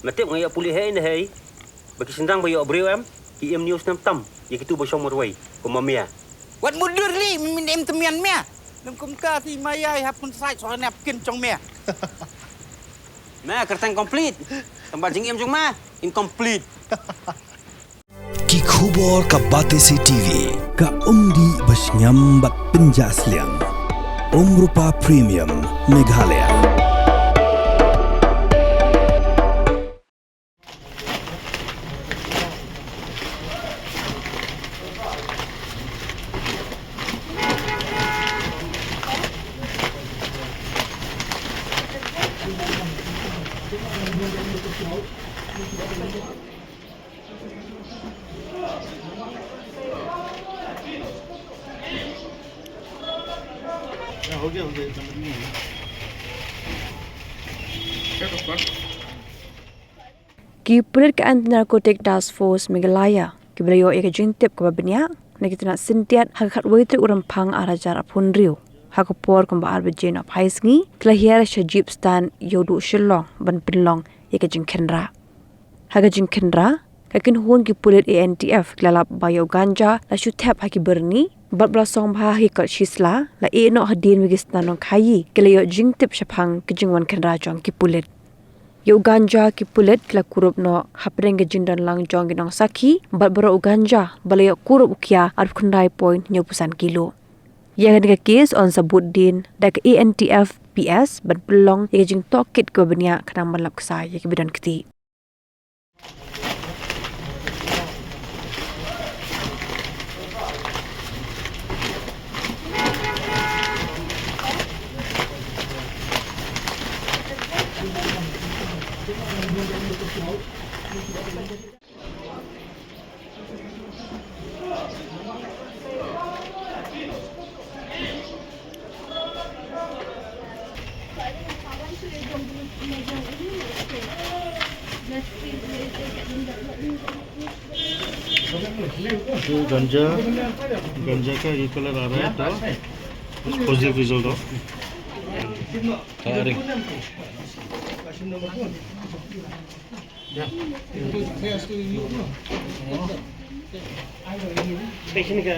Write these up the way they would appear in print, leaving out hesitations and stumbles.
Matip ngaya Pulit hai ni hai. Bagi sendang bayo breu am. Ki em news nam tam. Ya kitu ba shom morwai. Ko mamia. Wat mudur li min em temian mea. Nam kum ka ti mayai hapun sai so nap kin chong mea. Mea kertang complete. Tempat jing em jong ma. Incomplete. Ki khubor ka Batesi TV ka bas nyambat penjaslian. Rupa Premium Meghalaya. Ki Pulit ka Anti-Narcotic Task Force Meghalaya ki belayo eka jintip ka babnya na kita nak sintiat hakat waitri urampang arajar apun riu hakapor kamba arbajin of haisngi kelahir shajib stan yodu shillong ban pinlong eka jing Khynra haga jing Khynra kakin hun ki Pulit ANTF kelalap bayo ganja la shutap haki berni bat belasong bah hikot shisla la no hadin wigistan nong khayi kelayo jintip shapang ke jingwan Khynra jong ki Pulit. Yo ganja ki Pulit kila kurup no hapring ke jindan lang jong ginong saki bat bero ganja balayo kurup ukia arf kundai point 90 kilo. Yang ada kes on sabut din dak ANTF PS bat belong yang jing tokit ke benia kanang malap kesai yang bidan keti. जो गंजा का ये कलर आ रहा है तो positive result हो अरे पेशेंट का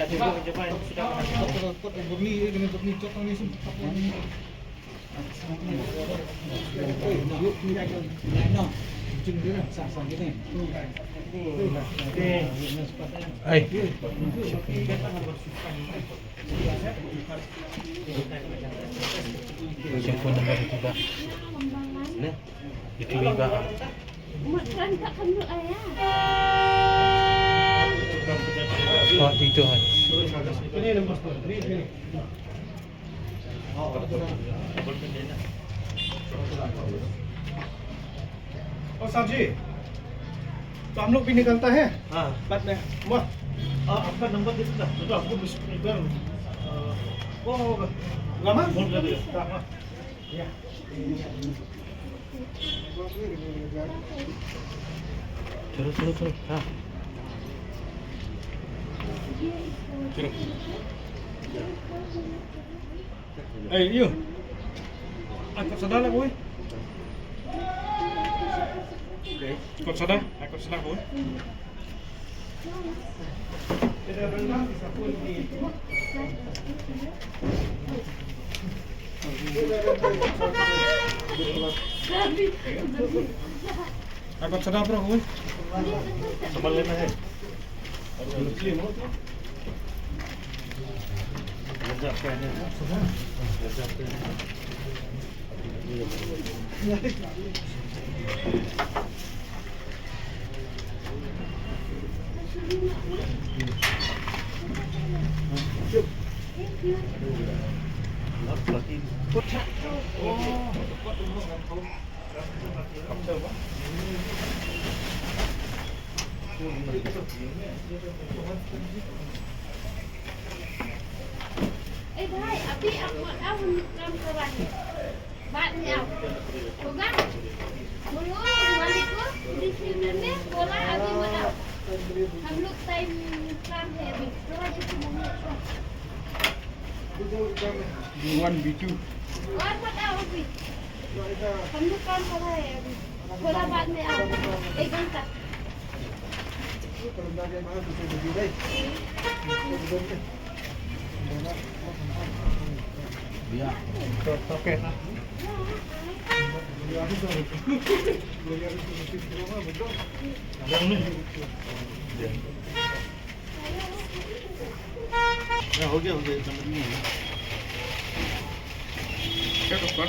itu iba. Oh, itu kan. और साहब जी तो हम लोग भी निकलता है हाँ बाद में आपका नंबर दे दीजिए तो आपको एक बार वो होगा लम्हा फोन कर दिया चलो चलो चलो हाँ चलो यो angkat sedang lah boy angkat sedang boy tidak rendah bisa pun di angkat sedang bro boy संभाल लेना है भाई अभी अब काम करवा है बात में आओ होगा बोलो मालिक को डिसीजन में बोला अभी बताओ हम लोग टाइम काम है अभी थोड़ा B1 B2 और बताओ अभी हम लोग काम कर रहे हैं अभी Bola bat ni au. Ganta. Oke. Yang ni. Ya, हो गया समझ में आया क्या कपड़ा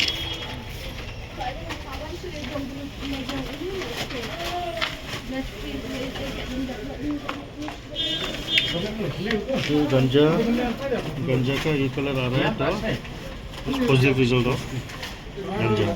गंजा गंजा का ये कलर आ रहा है तो पॉजिटिव रिजल्ट ऑफ गंजा